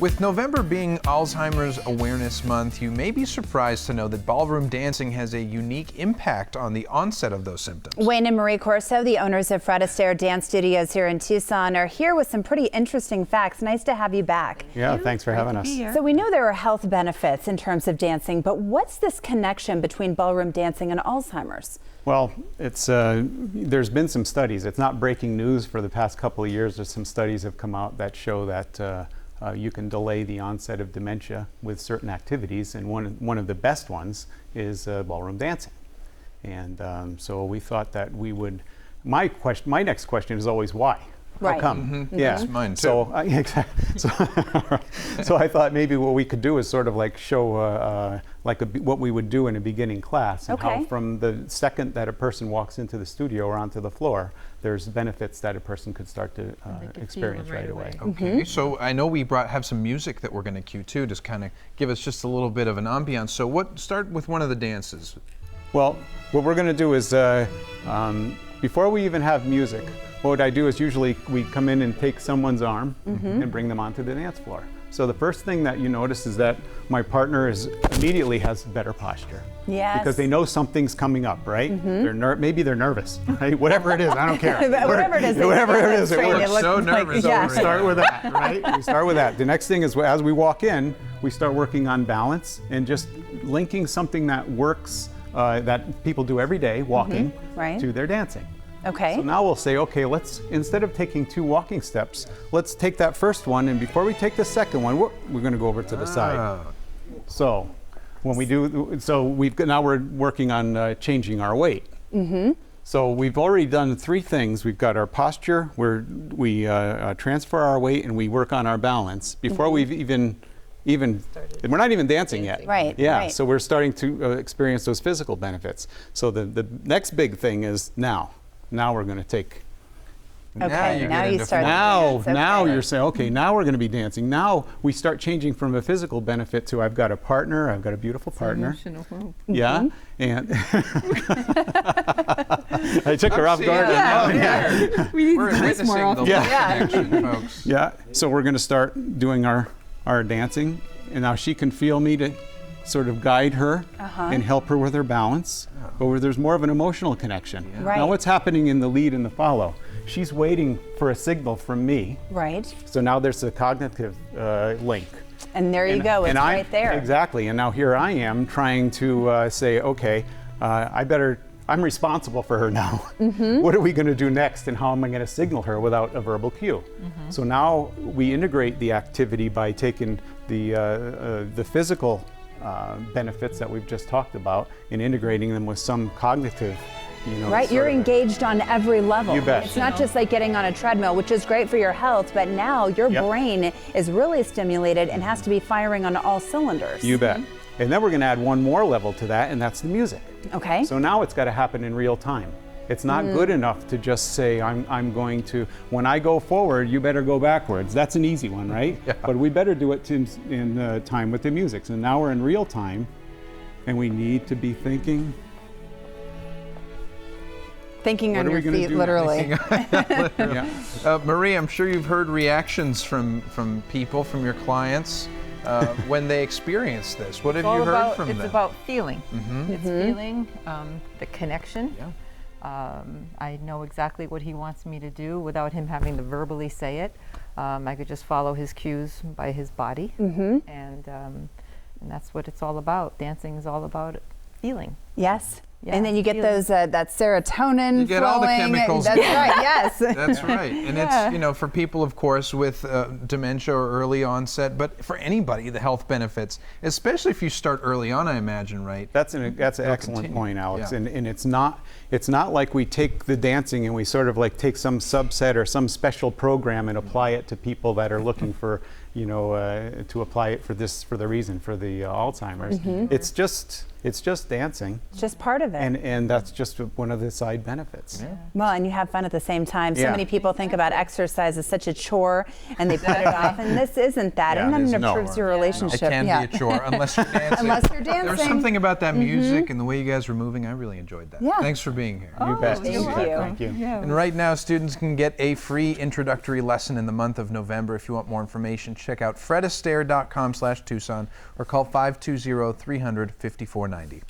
With November being Alzheimer's Awareness Month, you may be surprised to know that ballroom dancing has a unique impact on the onset of those symptoms. Wayne and Marie Corso, the owners of Fred Astaire Dance Studios here in Tucson, are here with some pretty interesting facts. Nice to have you back. Yeah, thanks for having us. So we know there are health benefits in terms of dancing, but what's this connection between ballroom dancing and Alzheimer's? Well, it's there's been some studies. It's not breaking news for the past couple of years. There's some studies have come out that show that you can delay the onset of dementia with certain activities, and one of the best ones is ballroom dancing. And so we thought that we would. My next question is always why. Right. How come? Mm-hmm. Yeah, That's mine too. So I thought maybe what we could do is sort of like show what we would do in a beginning class, and how from the second that a person walks into the studio or onto the floor, there's benefits that a person could start to experience right away. Okay, so I know we have some music that we're going to cue too, just kind of give us just a little bit of an ambiance. So start with one of the dances. Well, what we're going to do is before we even have music, what I do is usually we come in and take someone's arm and bring them onto the dance floor. So the first thing that you notice is that my partner immediately has better posture. Yes. Because they know something's coming up, right? Maybe they're nervous, right? Whatever it is, I don't care. Whatever it is, it works. So nervous. So we start with that, right? We start with that. The next thing is, as we walk in, we start working on balance and just linking something that works, that people do every day, walking, to their dancing. Okay. So now we'll say, okay, instead of taking 2 walking steps, let's take that first one, and before we take the second one, we're going to go over to the side. So when we do, now we're working on changing our weight. So we've already done 3 things. We've got our posture, where we transfer our weight and we work on our balance before we've even we're not even dancing yet. Right. Yeah. Right. So we're starting to experience those physical benefits. So the next big thing is now. Now we're going to take. Okay. Now you start. Now you're saying, okay, now we're going to be dancing. Now we start changing from a physical benefit to I've got a partner. I've got a beautiful partner. Yeah. And I took her off guard. We need We're to dance more often. connection, folks. Yeah. So we're going to start doing our dancing, and now she can feel me to sort of guide her and help her with her balance, but where there's more of an emotional connection. Right. Now what's happening in the lead and the follow? She's waiting for a signal from me. Right. So now there's a cognitive link. And there you go, it's right there. Exactly, and now here I am trying to say, okay, I'm responsible for her now. What are we going to do next, and how am I going to signal her without a verbal cue? So now we integrate the activity by taking the physical benefits that we've just talked about and integrating them with some cognitive, Right, you're engaged on every level. You bet. It's not just like getting on a treadmill, which is great for your health, but now your brain is really stimulated and has to be firing on all cylinders. You bet. And then we're going to add one more level to that, and that's the music. Okay. So now it's got to happen in real time. It's not good enough to just say, I'm going to, when I go forward, you better go backwards. That's an easy one, right? Yeah. But we better do it in time with the music. So now we're in real time, and we need to be thinking. Thinking on What are your we gonna feet, do literally. Marie, I'm sure you've heard reactions from people, from your clients, when they experience this. What have you heard from them? It's about feeling. It's feeling the connection. Yeah. I know exactly what he wants me to do without him having to verbally say it. I could just follow his cues by his body, and that's what it's all about. Dancing is all about feeling. Yes. Yeah, And then you get those that serotonin You get all the flowing. chemicals That's going. right. Yes. That's right. And it's, for people, of course, with dementia or early onset, but for anybody, the health benefits, especially if you start early on, I imagine, right? That's an excellent point, Alex. And it's not like we take the dancing and we sort of like take some subset or some special program and apply it to people that are looking for, to apply it for the reason for the Alzheimer's. It's just dancing. It's just part of it. And that's just one of the side benefits. Well, and you have fun at the same time. So Yeah. many people think about exercise as such a chore, and they put it off. And this isn't that. Yeah, and it then is it no. improves your It relationship. can yeah. be a chore unless you're dancing. Unless you're There's dancing. something about that music and the way you guys were moving. I really enjoyed that. Yeah. Thanks for being here. You bet. thank You bet. you. Thank you. Yeah. And right now, students can get a free introductory lesson in the month of November. If you want more information, check out fredastaire.com/Tucson or call 520-300-5490.